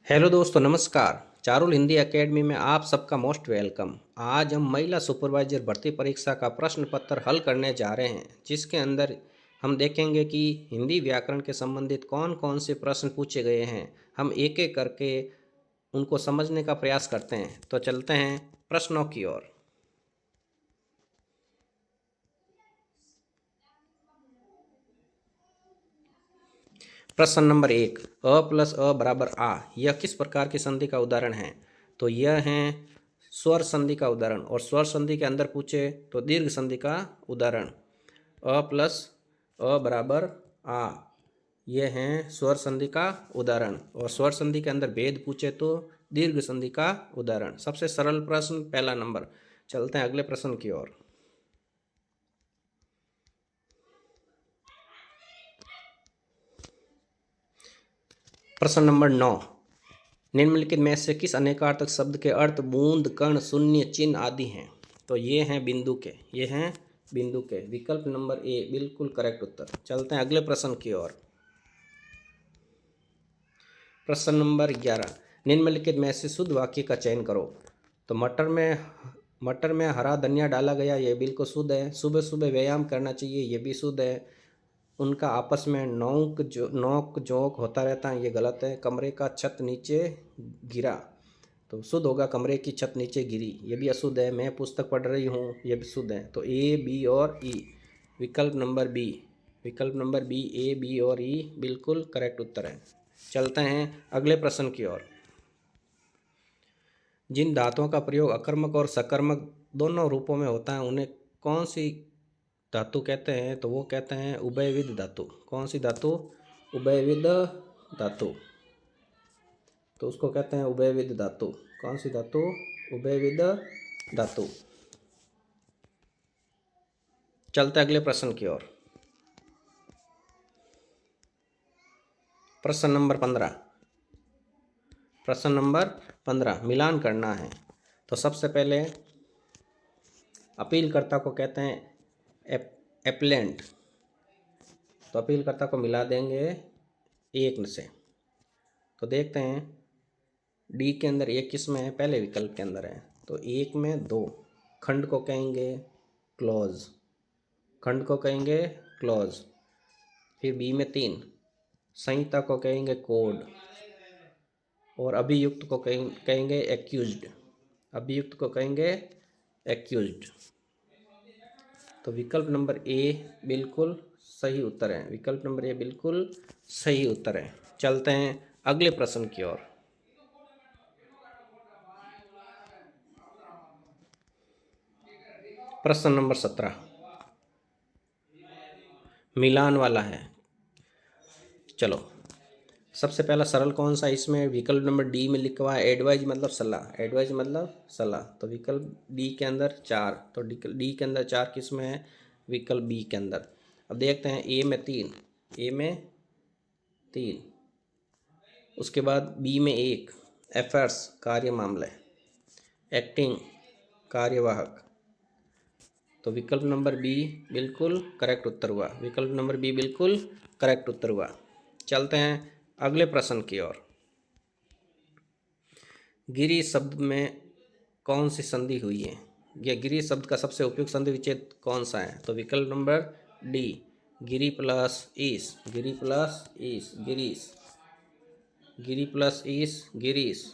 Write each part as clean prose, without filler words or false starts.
Hello दोस्तों, नमस्कार। Charul Hindi academy में आप सबका मोस्ट वेलकम। आज हम महिला सुपरवाइजर भर्ती परीक्षा का प्रश्न पत्र हल करने जा रहे हैं, जिसके अंदर हम देखेंगे कि हिंदी व्याकरण के संबंधित कौन कौन से प्रश्न पूछे गए हैं। हम एक एक करके उनको समझने का प्रयास करते हैं। तो चलते हैं प्रश्नों की ओर। प्रश्न नंबर 1, अ प्लस अ बराबर आ, यह किस प्रकार की संधि का उदाहरण है? तो यह है स्वर संधि का उदाहरण, और स्वर संधि के अंदर पूछे तो दीर्घ संधि का उदाहरण। अ प्लस अ बराबर आ, यह है स्वर संधि का उदाहरण, और स्वर संधि के अंदर भेद पूछे तो दीर्घ संधि का उदाहरण। सबसे सरल प्रश्न पहला नंबर। चलते हैं अगले प्रश्न की ओर। प्रश्न नंबर 9, निम्नलिखित में से किस अनेकार्थक शब्द के अर्थ बूंद, कण, शून्य, चिन्ह आदि हैं? तो ये हैं बिंदु के, ये हैं बिंदु के। विकल्प नंबर ए बिल्कुल करेक्ट उत्तर। चलते हैं अगले प्रश्न की ओर। प्रश्न नंबर 11, निम्नलिखित में से शुद्ध वाक्य का चयन करो। तो मटर में हरा धनिया डाला गया, ये बिल्कुल शुद्ध है। सुबह सुबह व्यायाम करना चाहिए, ये भी शुद्ध है। उनका आपस में नोक झोंक होता रहता है, ये गलत है। कमरे का छत नीचे गिरा, तो शुद्ध होगा कमरे की छत नीचे गिरी, ये भी अशुद्ध है। मैं पुस्तक पढ़ रही हूँ, ये भी शुद्ध है। तो ए, बी और ई, विकल्प नंबर बी, विकल्प नंबर बी, ए, बी और ई बिल्कुल करेक्ट उत्तर है। चलते हैं अगले प्रश्न की ओर। जिन धातुओं का प्रयोग अकर्मक और सकर्मक दोनों रूपों में होता है, उन्हें कौन सी धातु कहते हैं? तो वो कहते हैं उभयविध धातु। कौन सी धातु? उभयविध धातु। तो उसको कहते हैं उभयविध धातु। कौन सी धातु? उभयविध धातु। चलते अगले प्रश्न की ओर। प्रश्न नंबर 15, प्रश्न नंबर 15 मिलान करना है। तो सबसे पहले अपीलकर्ता को कहते हैं एप्लेंट। तो अपीलकर्ता को मिला देंगे एक से। तो देखते हैं डी के अंदर एक किस में है? पहले विकल्प के अंदर है। तो एक में दो, खंड को कहेंगे क्लॉज, खंड को कहेंगे क्लॉज। फिर बी में तीन, संहिता को कहेंगे कोड, और अभियुक्त को कहेंगे एक्यूज्ड, अभियुक्त को कहेंगे एक्यूज्ड। तो विकल्प नंबर ए बिल्कुल सही उत्तर है। विकल्प नंबर ए बिल्कुल सही उत्तर है। चलते हैं अगले प्रश्न की ओर। प्रश्न नंबर 17 मिलान वाला है। चलो, सबसे पहला सरल कौन सा इसमें? विकल्प नंबर डी में लिखा हुआ है एडवाइज मतलब सलाह, एडवाइज मतलब सलाह। तो विकल्प डी के अंदर चार, तो डी के अंदर चार किस में है? विकल्प बी के अंदर। अब देखते हैं ए में तीन, ए में तीन, उसके बाद बी में एक, एफर्ट्स कार्य मामले, एक्टिंग कार्यवाहक। तो विकल्प नंबर बी बिल्कुल करेक्ट उत्तर हुआ। विकल्प नंबर बी बिल्कुल करेक्ट उत्तर हुआ। चलते हैं अगले प्रश्न की ओर। गिरी शब्द में कौन सी संधि हुई है? यह गिरी शब्द का सबसे उपयुक्त संधि विच्छेद कौन सा है? तो विकल्प नंबर डी, गिरी प्लस ईस, गिरी प्लस ईस, गिरीश, गिरी प्लस ईस, गिरीश।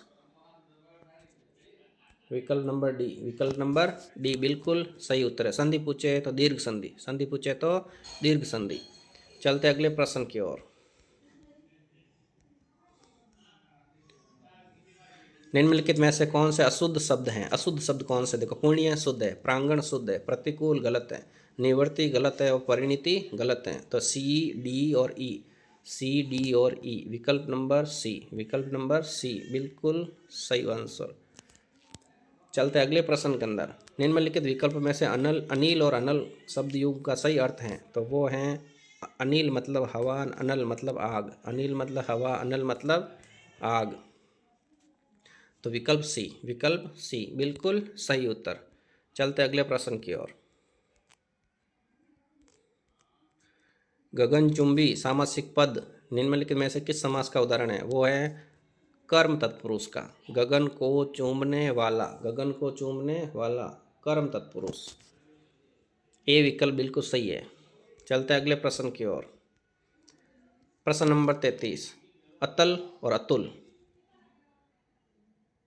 विकल्प नंबर डी, विकल्प नंबर डी बिल्कुल सही उत्तर है। संधि पूछे तो दीर्घ संधि, संधि पूछे तो दीर्घ संधि। चलते अगले प्रश्न की ओर। निम्नलिखित में से कौन से अशुद्ध शब्द हैं? अशुद्ध शब्द कौन से? देखो, पुण्य शुद्ध है, प्रांगण शुद्ध है, प्रतिकूल गलत है, निवृत्ति गलत है, और परिणति गलत है। तो सी, डी और ई, सी, डी और ई, विकल्प नंबर सी, विकल्प नंबर सी बिल्कुल सही आंसर। चलते अगले प्रश्न के अंदर। निम्नलिखित विकल्प में से अनिल और अनल शब्द युग का सही अर्थ है? तो वो हैं अनिल मतलब हवा, अनल मतलब आग, अनिल मतलब हवा, अनल मतलब आग। तो विकल्प सी, विकल्प सी बिल्कुल सही उत्तर। चलते अगले प्रश्न की ओर। गगनचुंबी सामासिक पद निम्नलिखित में से किस समास का उदाहरण है? वो है कर्म तत्पुरुष का, गगन को चूमने वाला, गगन को चूमने वाला कर्म तत्पुरुष। ए विकल्प बिल्कुल सही है। चलते हैं अगले प्रश्न की ओर। प्रश्न नंबर 33, अतल और अतुल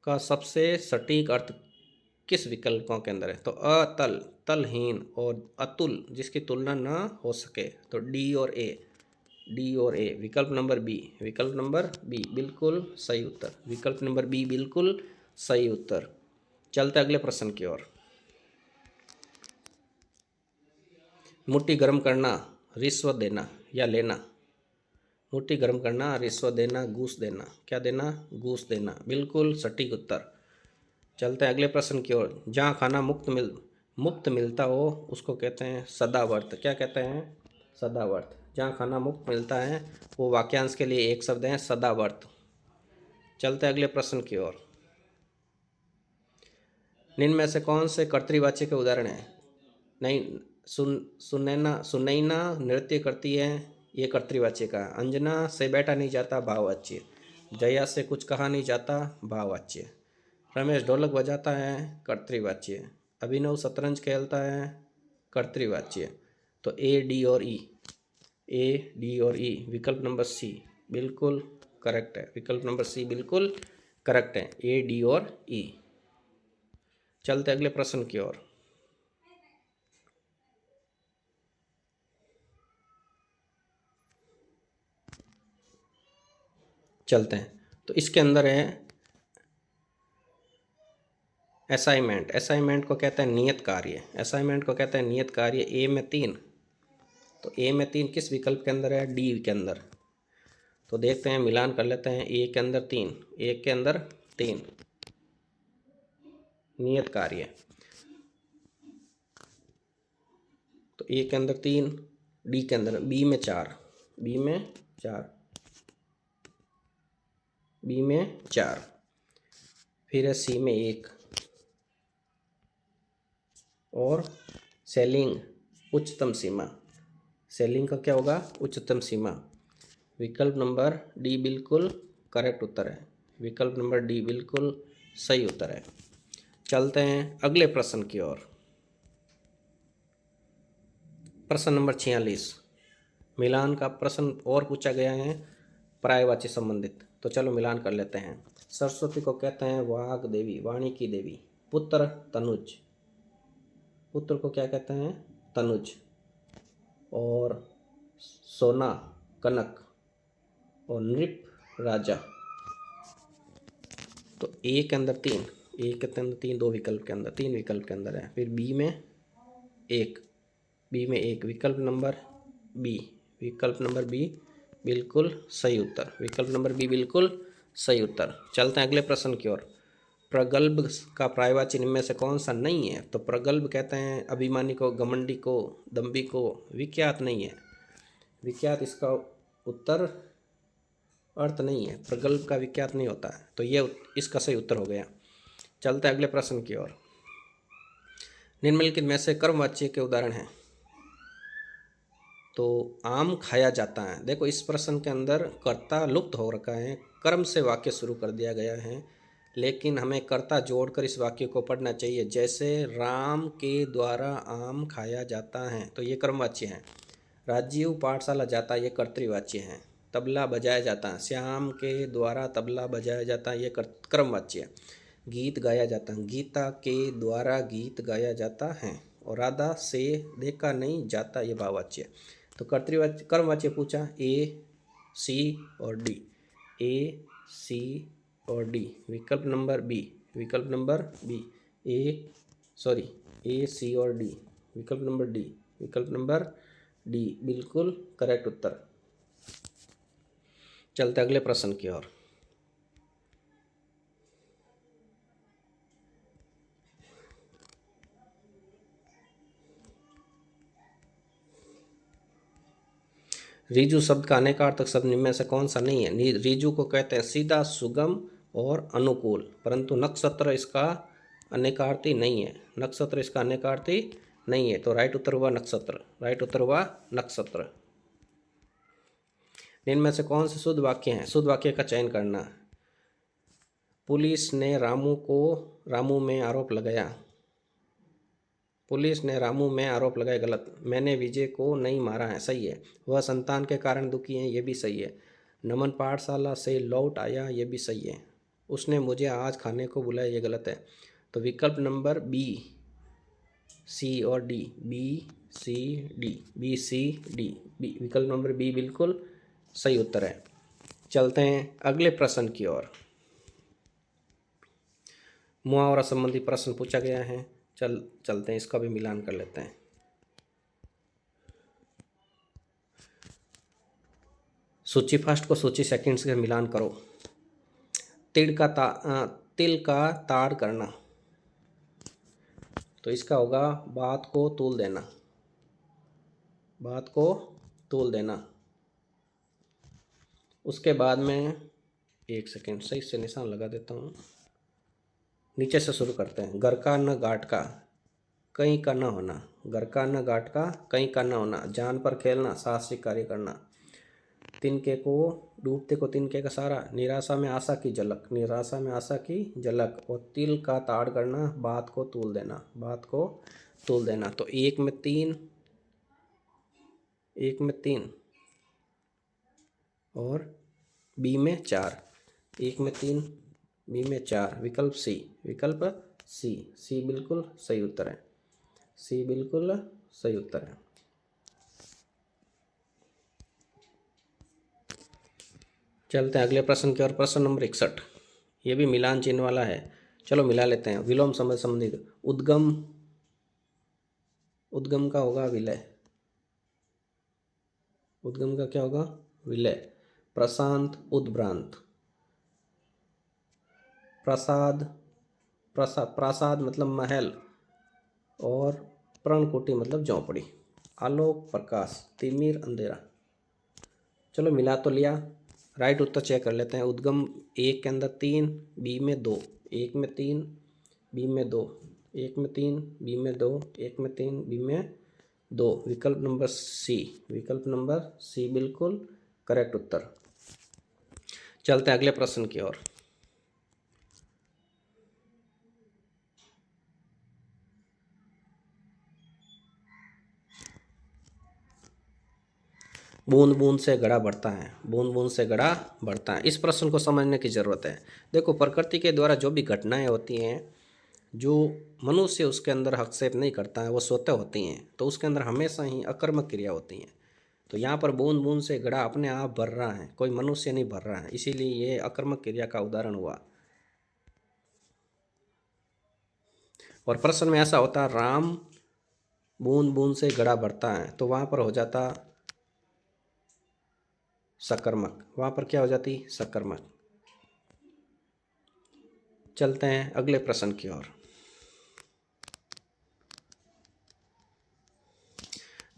का सबसे सटीक अर्थ किस विकल्पों के अंदर है? तो अतल तलहीन और अतुल जिसकी तुलना न हो सके, तो डी और ए, डी और ए। विकल्प नंबर बी, विकल्प नंबर बी बिल्कुल सही उत्तर, विकल्प नंबर बी बिल्कुल सही उत्तर। चलते अगले प्रश्न की ओर। मुट्ठी गर्म करना, रिश्वत देना या लेना? मुट्ठी गर्म करना, रिश्वत देना, घूस देना। क्या देना? घूस देना, बिल्कुल सटीक उत्तर। चलते हैं अगले प्रश्न की ओर। जहाँ खाना मुफ्त मिलता हो उसको कहते हैं सदावर्त। क्या कहते हैं? सदावर्त। जहाँ खाना मुफ्त मिलता है वो वाक्यांश के लिए एक शब्द है सदावर्त। चलते हैं अगले प्रश्न की ओर। निम्न में से कौन से कर्तृवाच्य के उदाहरण हैं? नहीं, सुनैना नृत्य करती है, ये कर्तृवाच्य का। अंजना से बैठा नहीं जाता, भाववाच्य। जया से कुछ कहा नहीं जाता, भाववाच्य। रमेश ढोलक बजाता है, कर्तृवाच्य। अभिनव शतरंज खेलता है, कर्तृवाच्य। तो ए डी और ई, ए डी और ई, विकल्प नंबर सी बिल्कुल करेक्ट है, विकल्प नंबर सी बिल्कुल करेक्ट है, ए डी और ई। चलते अगले प्रश्न की ओर। चलते हैं, तो इसके अंदर है असाइनमेंट। असाइनमेंट को कहते हैं नियत कार्य, असाइनमेंट को कहते हैं नियत कार्य। ए में 3, तो ए में 3 किस विकल्प के अंदर है? डी के अंदर। तो देखते हैं, मिलान कर लेते हैं। ए के अंदर 3, ए के अंदर 3 नियत कार्य, तो ए के अंदर 3, डी के अंदर, बी में 4, बी में 4, बी में 4, फिर है सी में 1 और सेलिंग उच्चतम सीमा। सेलिंग का क्या होगा? उच्चतम सीमा। विकल्प नंबर डी बिल्कुल करेक्ट उत्तर है, विकल्प नंबर डी बिल्कुल सही उत्तर है। चलते हैं अगले प्रश्न की ओर। प्रश्न नंबर 46, मिलान का प्रश्न और पूछा गया है पर्यायवाची संबंधित। तो चलो मिलान कर लेते हैं। सरस्वती को कहते हैं वाग देवी, वाणी की देवी। पुत्र तनुज, पुत्र को क्या कहते हैं? तनुज। और सोना कनक और नृप राजा। तो ए के अंदर 3, ए के अंदर 3, 2 विकल्प के अंदर, 3 विकल्प के अंदर है। फिर बी में 1, बी में 1, विकल्प नंबर बी, विकल्प नंबर बी बिल्कुल सही उत्तर, विकल्प नंबर बी बिल्कुल सही उत्तर। चलते हैं अगले प्रश्न की ओर। प्रगल्भ का पर्यायवाची इनमें से कौन सा नहीं है? तो प्रगल्भ कहते हैं अभिमानी को, घमंडी को, दम्भी को। विख्यात नहीं है, विख्यात इसका उत्तर अर्थ नहीं है, प्रगल्भ का विख्यात नहीं होता है, तो ये इसका सही उत्तर हो गया। चलते हैं अगले प्रश्न की ओर। निम्नलिखित में से कर्मवाच्य के उदाहरण हैं। तो आम खाया जाता है। देखो इस प्रश्न के अंदर कर्ता लुप्त हो रखा है, कर्म से वाक्य शुरू कर दिया गया है, लेकिन हमें कर्ता जोड़कर इस वाक्य को पढ़ना चाहिए। जैसे राम के द्वारा आम खाया जाता है, तो ये कर्मवाच्य है। राजीव पाठशाला जाता है, ये कर्तृवाच्य है। तबला बजाया जाता है, श्याम के द्वारा तबला बजाया जाता है, ये कर्मवाच्य है। गीत गाया जाता है, गीता के द्वारा गीत गाया जाता है। और राधा से देखा नहीं जाता, ये भाववाच्य। तो कर्तृवाच्य कर्मवाच्य पूछा ए, सी और डी, ए, सी और डी, विकल्प नंबर बी, विकल्प नंबर बी, ए, सी और डी, विकल्प नंबर डी, विकल्प नंबर डी बिल्कुल करेक्ट उत्तर। चलते अगले प्रश्न की ओर। रीजु शब्द का अनेकार्थक शब्द निम्न में से कौन सा नहीं है? रीजु को कहते हैं सीधा, सुगम और अनुकूल, परंतु नक्षत्र इसका अनेकार्थी नहीं है, नक्षत्र इसका अनेकार्थी नहीं है। तो राइट उत्तर हुआ नक्षत्र, राइट उत्तर हुआ नक्षत्र। इनमें से कौन से शुद्ध वाक्य हैं? शुद्ध वाक्य का चयन करना। पुलिस ने रामू में आरोप लगाया। पुलिस ने रामू में आरोप लगाया, गलत। मैंने विजय को नहीं मारा है, सही है। वह संतान के कारण दुखी है, ये भी सही है। नमन पाठशाला से लौट आया, ये भी सही है। उसने मुझे आज खाने को बुलाया, ये गलत है। तो विकल्प नंबर बी, सी और D, B C D, B C D, B, विकल्प नंबर बी बिल्कुल सही उत्तर है। चलते हैं अगले प्रश्न की ओर। मुहावरा संबंधी प्रश्न पूछा गया है, चलते हैं, इसका भी मिलान कर लेते हैं। सूची फर्स्ट को सूची सेकंड से मिलान करो। तिल का ताड़ करना, तो इसका होगा बात को तूल देना, बात को तूल देना। उसके बाद में एक सेकेंड सही से निशान लगा देता हूँ। नीचे से शुरू करते हैं। घर का न घाट का, कहीं का न होना। घर का न घाट का, कहीं का न होना। जान पर खेलना, साहसिक कार्य करना। तिनके को डूबते को तिनके का सहारा, निराशा में आशा की झलक, निराशा में आशा की झलक। और तिल का ताड़ करना, बात को तूल देना, बात को तूल देना। तो एक में तीन और बी में 4, एक में 3 बी में 4, विकल्प सी, विकल्प सी, सी बिल्कुल सही उत्तर है, सी बिल्कुल सही उत्तर है। चलते हैं अगले प्रश्न की ओर। प्रश्न नंबर 61, ये भी मिलान चिन्ह वाला है, चलो मिला लेते हैं। विलोम संबंध संबंधित। उद्गम का होगा विलय, उद्गम का क्या होगा, विलय। प्रशांत उद्भ्रांत, प्रासाद मतलब महल, और पर्णकुटी मतलब झोंपड़ी। आलोक प्रकाश, तिमिर अंधेरा। चलो मिला तो लिया, राइट उत्तर चेक कर लेते हैं। उद्गम एक के अंदर 3, बी में 2, एक में 3 बी में 2, एक में 3 बी में 2, एक में 3 बी में 2, विकल्प नंबर सी, विकल्प नंबर सी बिल्कुल करेक्ट उत्तर। चलते हैं अगले प्रश्न की ओर। बूंद बूंद से घड़ा बढ़ता है, बूंद बूंद से घड़ा बढ़ता है। इस प्रश्न को समझने की ज़रूरत है। देखो, प्रकृति के द्वारा जो भी घटनाएं होती हैं, जो मनुष्य उसके अंदर हस्तक्षेप नहीं करता है, वो स्वतः होती हैं, तो उसके अंदर हमेशा ही अकर्मक क्रिया होती हैं। तो यहाँ पर बूंद बूंद से घड़ा अपने आप भर रहा है, कोई मनुष्य नहीं भर रहा है, इसीलिए ये अकर्मक क्रिया का उदाहरण हुआ। और प्रश्न में ऐसा होता, राम बूंद बूंद से घड़ा भरता है, तो वहाँ पर हो जाता सकर्मक, वहाँ पर क्या हो जाती, सकर्मक। चलते हैं अगले प्रश्न की ओर।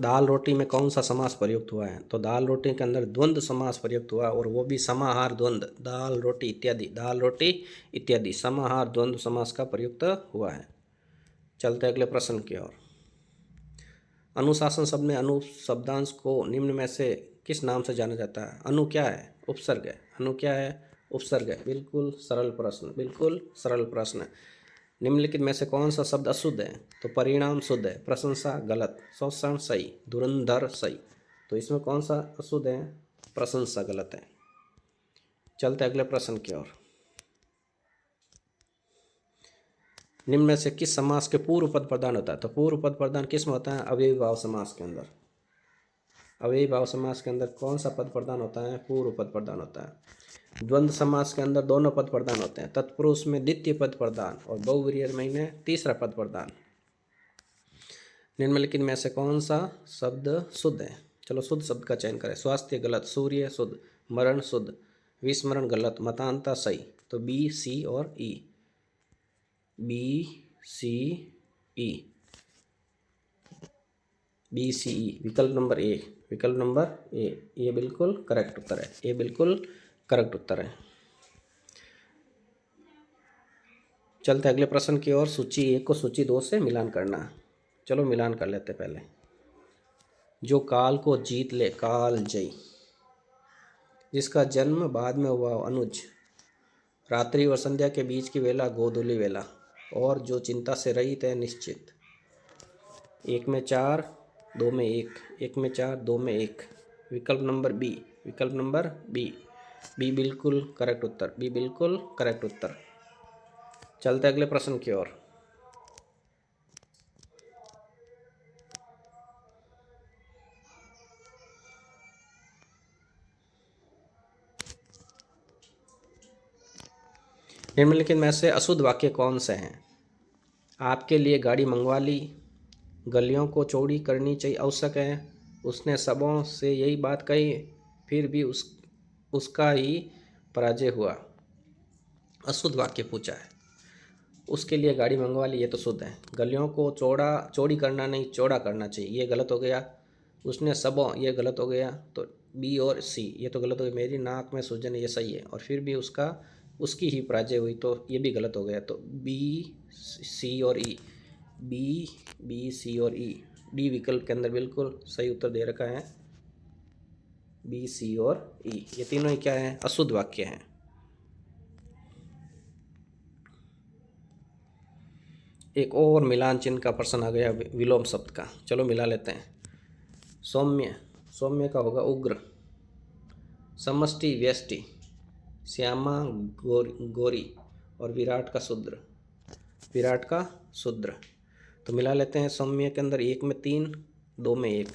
दाल रोटी में कौन सा समास प्रयुक्त हुआ है, तो दाल रोटी के अंदर द्वंद्व समास प्रयुक्त हुआ, और वो भी समाहार द्वंद्व, दाल रोटी इत्यादि, दाल रोटी इत्यादि, समाहार द्वंद्व समास का प्रयुक्त हुआ है। चलते अगले प्रश्न की ओर। अनुशासन शब्द में अनु शब्दांश को निम्न में से किस नाम से जाना जाता है। अनु क्या है, उपसर्ग है। अनु क्या है, उपसर्ग है। बिल्कुल सरल प्रश्न, बिल्कुल सरल प्रश्न। निम्नलिखित में से कौन सा शब्द अशुद्ध है, तो परिणाम शुद्ध है, प्रशंसा गलत, शोषण सही, धुरंधर सही। तो इसमें कौन सा अशुद्ध है, प्रशंसा गलत है। चलते अगले प्रश्न की ओर। निम्न में से किस समास के पूर्व पद प्रधान होता है, तो पूर्व पद प्रधान किस में होता है, अव्ययी भाव समास के अंदर। अव्ययी भाव समास के अंदर कौन सा पद प्रधान होता है, पूर्व पद प्रधान होता है। द्वंद्व समास के अंदर दोनों पद प्रधान होते हैं, तत्पुरुष में द्वितीय पद प्रधान और बहुव्रीहि में तीसरा पद प्रधान। निम्नलिखित में से कौन सा शब्द शुद्ध है, चलो शुद्ध शब्द का चयन करें। स्वास्थ्य गलत, सूर्य शुद्ध, मरण शुद्ध, विस्मरण गलत, मतांता सही। तो बी, सी और ई, बी सी ई, बी सी ई, विकल्प नंबर ए, विकल्प नंबर ए, ये बिल्कुल करेक्ट उत्तर है, ये बिल्कुल करेक्ट उत्तर है। चलते अगले प्रश्न की ओर। सूची 1 को सूची 2 से मिलान करना, चलो मिलान कर लेते पहले। जो काल को जीत ले काल जयी, जिसका जन्म बाद में हुआ अनुज, रात्रि और संध्या के बीच की वेला गोधूली वेला, और जो चिंता से रहित है निश्चित। 1 में 4, 2 में 1, 1 में 4, 2 में 1। विकल्प नंबर बी, विकल्प नंबर बी, बी बिल्कुल करेक्ट उत्तर, बी बिल्कुल करेक्ट उत्तर। चलते अगले प्रश्न की ओर। निम्नलिखित में से अशुद्ध वाक्य कौन से हैं? आपके लिए गाड़ी मंगवा ली, गलियों को चौड़ी करनी चाहिए आवश्यक है, उसने सबों से यही बात कही फिर भी उसका ही पराजय हुआ। अशुद्ध वाक्य पूछा है। उसके लिए गाड़ी मंगवा ली, ये तो शुद्ध है। गलियों को चौड़ी करना नहीं, चौड़ा करना चाहिए, ये गलत हो गया। उसने सबों, ये गलत हो गया। तो बी और सी ये तो गलत हो गया। मेरी नाक में सूजन, ये सही है। और फिर भी उसकी ही पराजय हुई, तो ये भी गलत हो गया। तो बी, सी और ई, बी, सी और ई, डी विकल्प के अंदर बिल्कुल सही उत्तर दे रखा है। बी, सी और ई, ये तीनों ही क्या है? अशुद्ध वाक्य हैं। एक और मिलान चिन्ह का प्रश्न आ गया विलोम शब्द का, चलो मिला लेते हैं। सौम्य, सौम्य का होगा उग्र। समष्टि व्यष्टि, श्यामा गोरी, और विराट का शूद्र, विराट का शूद्र। तो मिला लेते हैं। सौम्य के अंदर 1 में 3, 2 में 1,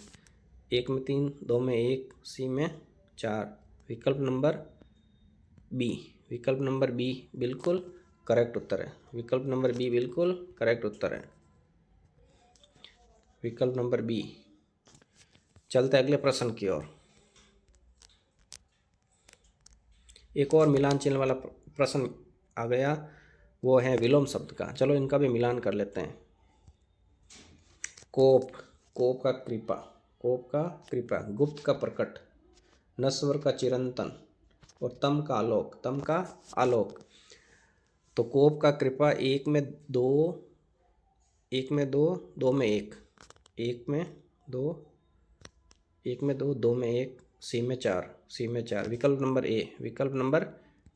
1 में 3, 2 में 1, सी में 4। विकल्प नंबर बी, विकल्प नंबर बी बिल्कुल करेक्ट उत्तर है। विकल्प नंबर बी बिल्कुल करेक्ट उत्तर है। विकल्प नंबर बी। चलते अगले प्रश्न की ओर। एक और मिलान चिन्ह वाला प्रश्न आ गया, वो है विलोम शब्द का। चलो इनका भी मिलान कर लेते हैं। कोप, कोप का कृपा, कोप का कृपा। गुप्त का प्रकट, नश्वर का चिरंतन, और तम का आलोक, तम का आलोक। तो कोप का कृपा 1 में 2, 1 में 2, 2 में 1, 1 में 2, 1 में 2, 2 में 1, सी में 4, सी में 4। विकल्प नंबर ए, विकल्प नंबर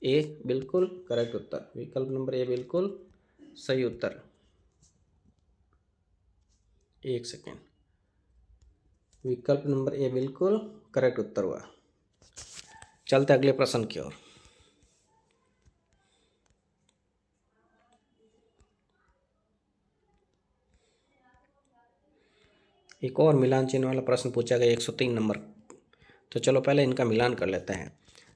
ए बिल्कुल करेक्ट उत्तर। विकल्प नंबर ए बिल्कुल सही उत्तर। 1 सेकेंड। विकल्प नंबर ए बिल्कुल करेक्ट उत्तर हुआ। चलते अगले प्रश्न की ओर। एक और मिलान चिन्ह वाला प्रश्न पूछा गया 103 नंबर। तो चलो पहले इनका मिलान कर लेते हैं।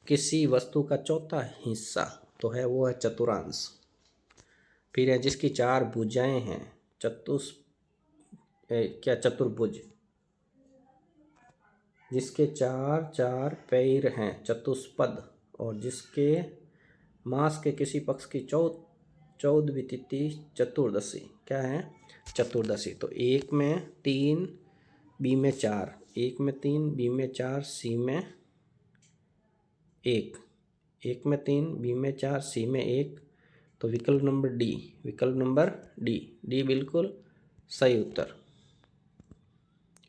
किसी वस्तु का चौथा हिस्सा तो है, वो है चतुर्थांश। फिर है जिसकी 4 भुजाएं हैं, चतुर्भुज। जिसके 4 पैर हैं, चतुष्पद। और जिसके मास के किसी पक्ष की 14वीं तिथि चतुर्दशी, क्या है? चतुर्दशी। तो 1 में 3, बी में 4, 1 में 3, बी में 4, सी में 1, 1 में 3, बी में 4, सी में 1। तो विकल्प नंबर डी, विकल्प नंबर डी, डी बिल्कुल सही उत्तर।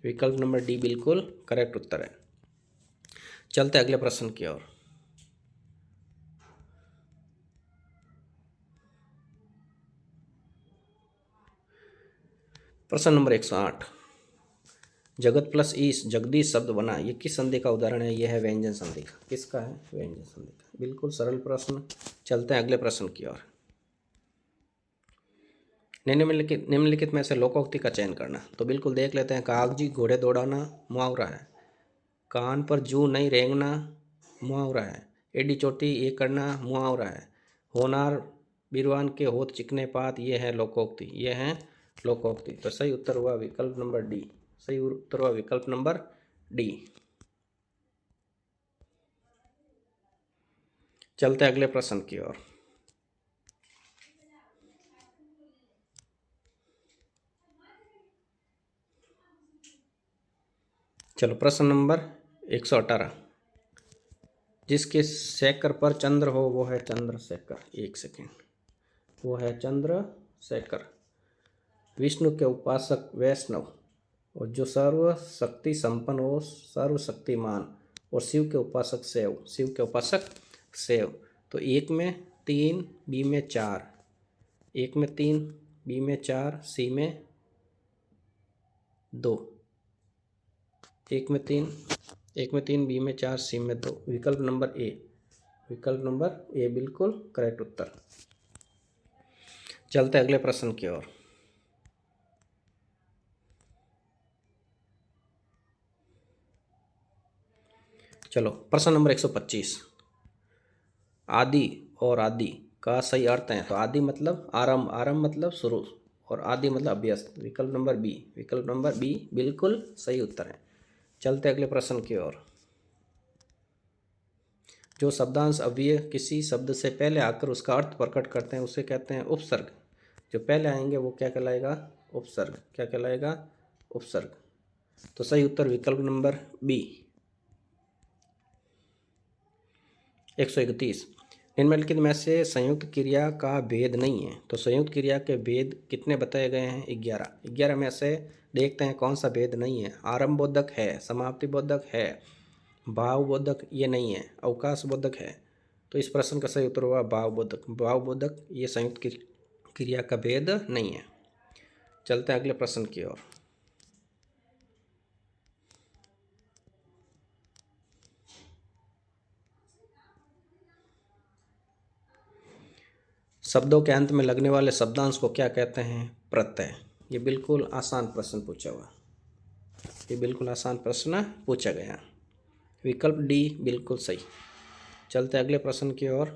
विकल्प नंबर डी बिल्कुल करेक्ट उत्तर है। चलते अगले प्रश्न की ओर। प्रश्न नंबर 108। जगत प्लस ईश जगदीश शब्द बना, ये किस संधि का उदाहरण है? यह है व्यंजन संधि का। किसका है? व्यंजन संधि का। बिल्कुल सरल प्रश्न। चलते हैं अगले प्रश्न की ओर। निम्नलिखित में से लोकोक्ति का चयन करना। तो बिल्कुल देख लेते हैं। कागजी घोड़े दौड़ाना मुहावरा है। कान पर जू नहीं रेंगना मुहावरा है। एडी चोटी ये करना मुहावरा है। होनार बीरवान के होत चिकने पात, ये है लोकोक्ति, ये है लोकोक्ति। तो सही उत्तर हुआ विकल्प नंबर डी, सही उत्तर हुआ विकल्प नंबर डी। चलते अगले प्रश्न की ओर। चलो प्रश्न नंबर 118। जिसके शेखर पर चंद्र हो वो है चंद्रशेखर। 1 सेकेंड। वो है चंद्रशेखर। विष्णु के उपासक वैष्णव, और जो सर्वशक्ति संपन्न हो सर्वशक्तिमान, और शिव के उपासक शिव, शिव के उपासक शिव। तो 1 में 3, बी में 4, एक में 3, बी में 4, सी में 2, एक में 3, बी में 4, सी में 2। विकल्प नंबर ए, बिल्कुल करेक्ट उत्तर। चलते अगले प्रश्न की ओर। चलो प्रश्न नंबर 125। आदि और आदि का सही अर्थ है। तो आदि मतलब आरंभ, मतलब शुरू, और आदि मतलब अभ्यस्त। विकल्प नंबर बी बिल्कुल सही उत्तर है। चलते अगले प्रश्न की ओर। जो शब्दांश अव्यय किसी शब्द से पहले आकर उसका अर्थ प्रकट करते हैं उसे कहते हैं उपसर्ग। जो पहले आएंगे वो क्या कहलाएगा? उपसर्ग। क्या कहलाएगा? उपसर्ग। तो सही उत्तर विकल्प नंबर बी। 131। निम्नलिखित में से संयुक्त क्रिया का भेद नहीं है। तो संयुक्त क्रिया के भेद कितने बताए गए हैं? 11 में से देखते हैं कौन सा भेद नहीं है। आरंभ बोधक है, समाप्ति बोधक है, भाव बोधक ये नहीं है, अवकाश बोधक है। तो इस प्रश्न का सही उत्तर होगा भाव बोधक। ये संयुक्त क्रिया का भेद नहीं है। चलते हैं अगले प्रश्न की ओर। शब्दों के अंत में लगने वाले शब्दांश को क्या कहते हैं? प्रत्यय। ये बिल्कुल आसान प्रश्न पूछा गया। विकल्प डी बिल्कुल सही। चलते अगले प्रश्न की ओर।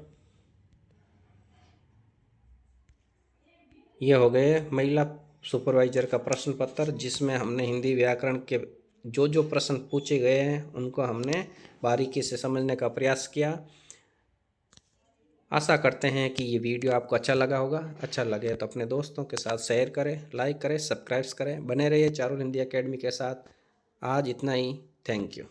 ये हो गए महिला सुपरवाइजर का प्रश्न पत्र, जिसमें हमने हिंदी व्याकरण के जो प्रश्न पूछे गए हैं उनको हमने बारीकी से समझने का प्रयास किया। आशा करते हैं कि ये वीडियो आपको अच्छा लगा होगा। अच्छा लगे तो अपने दोस्तों के साथ शेयर करें, लाइक करें, सब्सक्राइब करें। बने रहिए चारुल हिंदी एकेडमी के साथ। आज इतना ही। Thank you.